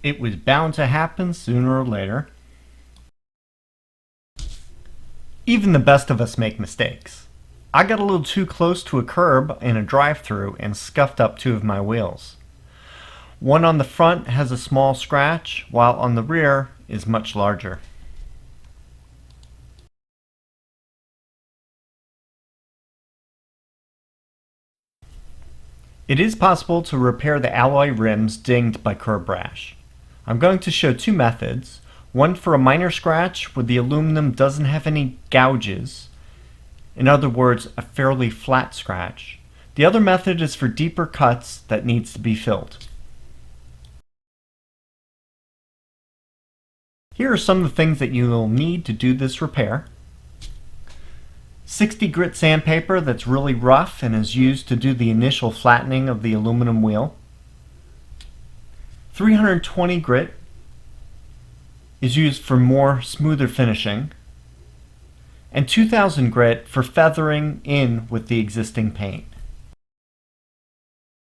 It was bound to happen sooner or later. Even the best of us make mistakes. I got a little too close to a curb in a drive-thru and scuffed up two of my wheels. One on the front has a small scratch, while on the rear is much larger. It is possible to repair the alloy rims dinged by curb rash. I'm going to show two methods, one for a minor scratch where the aluminum doesn't have any gouges, in other words, a fairly flat scratch. The other method is for deeper cuts that needs to be filled. Here are some of the things that you will need to do this repair. 60 grit sandpaper that's really rough and is used to do the initial flattening of the aluminum wheel. 320 grit is used for more smoother finishing. And 2000 grit for feathering in with the existing paint.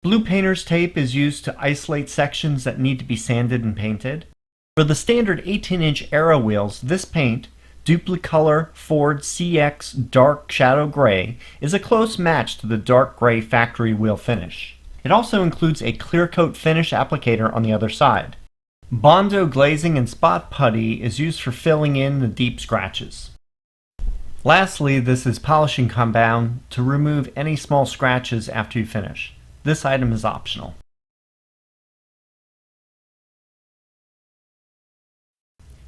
Blue painter's tape is used to isolate sections that need to be sanded and painted. For the standard 18-inch Aero wheels, this paint, Dupli-Color Ford CX Dark Shadow Gray, is a close match to the dark gray factory wheel finish. It also includes a clear coat finish applicator on the other side. Bondo glazing and spot putty is used for filling in the deep scratches. Lastly, this is polishing compound to remove any small scratches after you finish. This item is optional.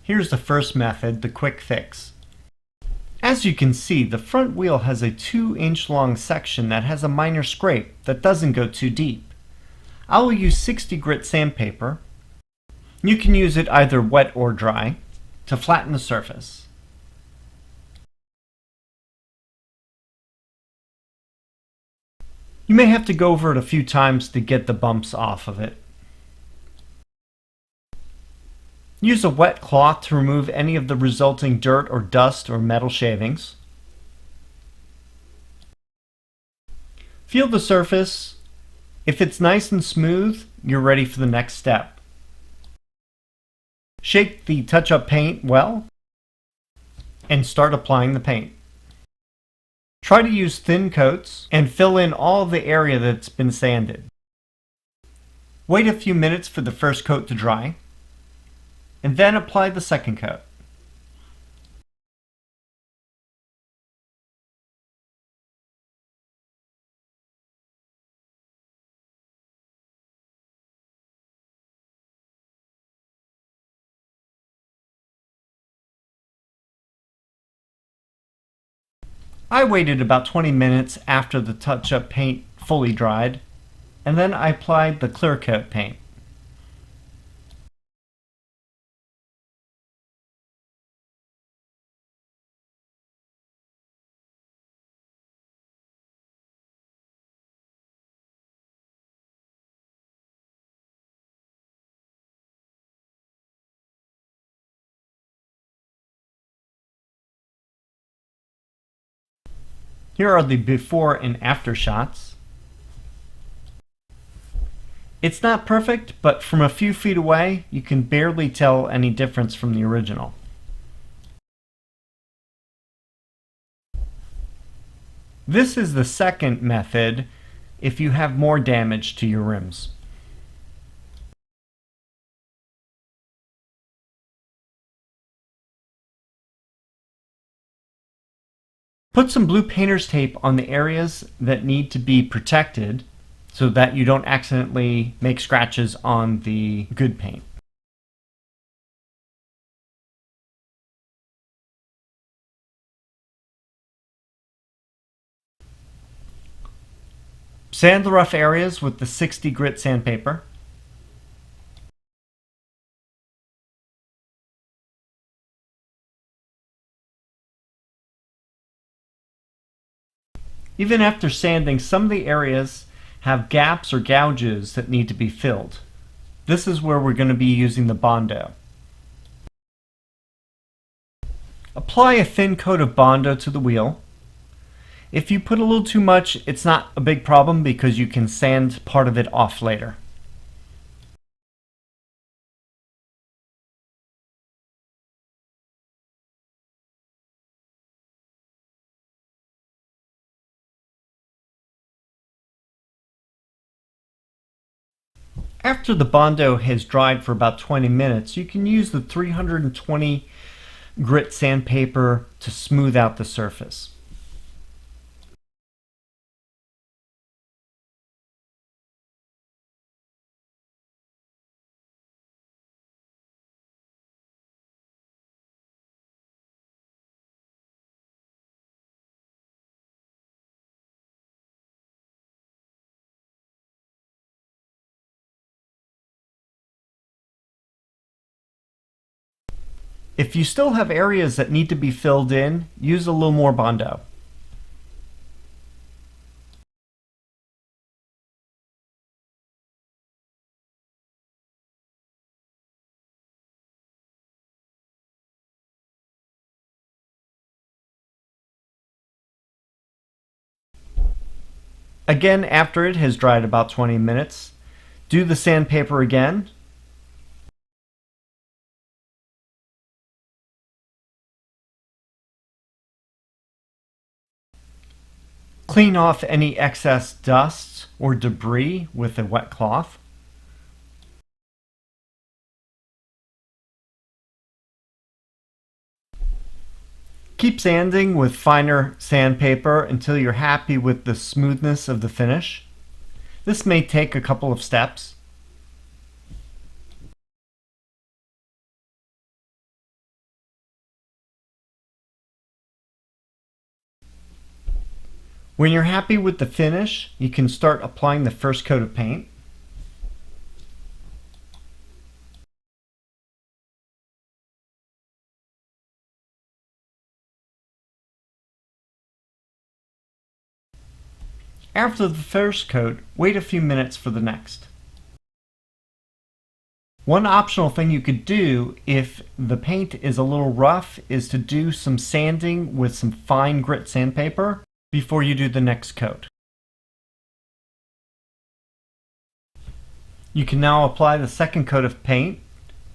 Here's the first method, the quick fix. As you can see, the front wheel has a 2-inch long section that has a minor scrape that doesn't go too deep. I will use 60 grit sandpaper. You can use it either wet or dry to flatten the surface. You may have to go over it a few times to get the bumps off of it. Use a wet cloth to remove any of the resulting dirt or dust or metal shavings. Feel the surface. If it's nice and smooth, you're ready for the next step. Shake the touch-up paint well and start applying the paint. Try to use thin coats and fill in all of the area that's been sanded. Wait a few minutes for the first coat to dry, and then apply the second coat. I waited about 20 minutes after the touch-up paint fully dried, and then I applied the clear coat paint. Here are the before and after shots. It's not perfect, but from a few feet away, you can barely tell any difference from the original. This is the second method if you have more damage to your rims. Put some blue painter's tape on the areas that need to be protected so that you don't accidentally make scratches on the good paint. Sand the rough areas with the 60 grit sandpaper. Even after sanding, some of the areas have gaps or gouges that need to be filled. This is where we're going to be using the Bondo. Apply a thin coat of Bondo to the wheel. If you put a little too much, it's not a big problem because you can sand part of it off later. After the Bondo has dried for about 20 minutes, you can use the 320 Grit Sandpaper to smooth out the surface. If you still have areas that need to be filled in, use a little more Bondo. Again, after it has dried about 20 minutes, do the sandpaper again. Clean off any excess dust or debris with a wet cloth. Keep sanding with finer sandpaper until you're happy with the smoothness of the finish. This may take a couple of steps. When you're happy with the finish, you can start applying the first coat of paint. After the first coat, wait a few minutes for the next. One optional thing you could do if the paint is a little rough is to do some sanding with some fine grit sandpaper before you do the next coat. You can now apply the second coat of paint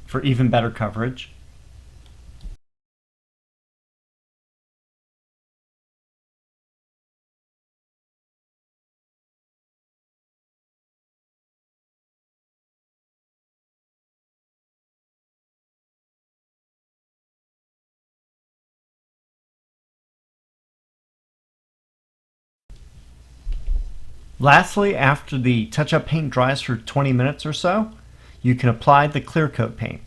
for even better coverage. Lastly, after the touch-up paint dries for 20 minutes or so, you can apply the clear coat paint.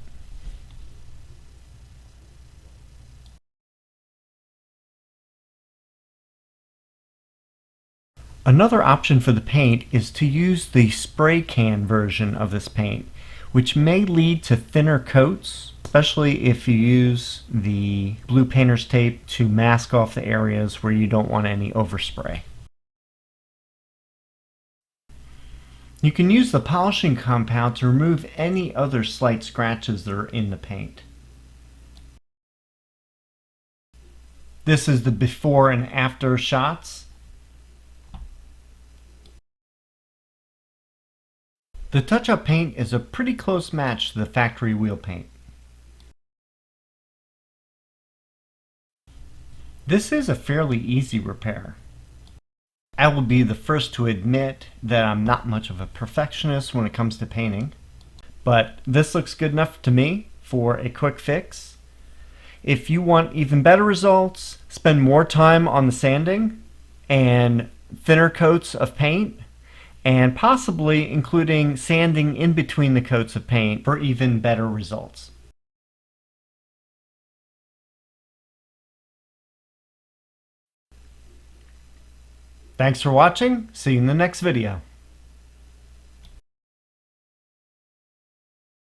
Another option for the paint is to use the spray can version of this paint, which may lead to thinner coats, especially if you use the blue painter's tape to mask off the areas where you don't want any overspray. You can use the polishing compound to remove any other slight scratches that are in the paint. This is the before and after shots. The touch-up paint is a pretty close match to the factory wheel paint. This is a fairly easy repair. I will be the first to admit that I'm not much of a perfectionist when it comes to painting, but this looks good enough to me for a quick fix. If you want even better results, spend more time on the sanding and thinner coats of paint, and possibly including sanding in between the coats of paint for even better results. Thanks for watching. See you in the next video.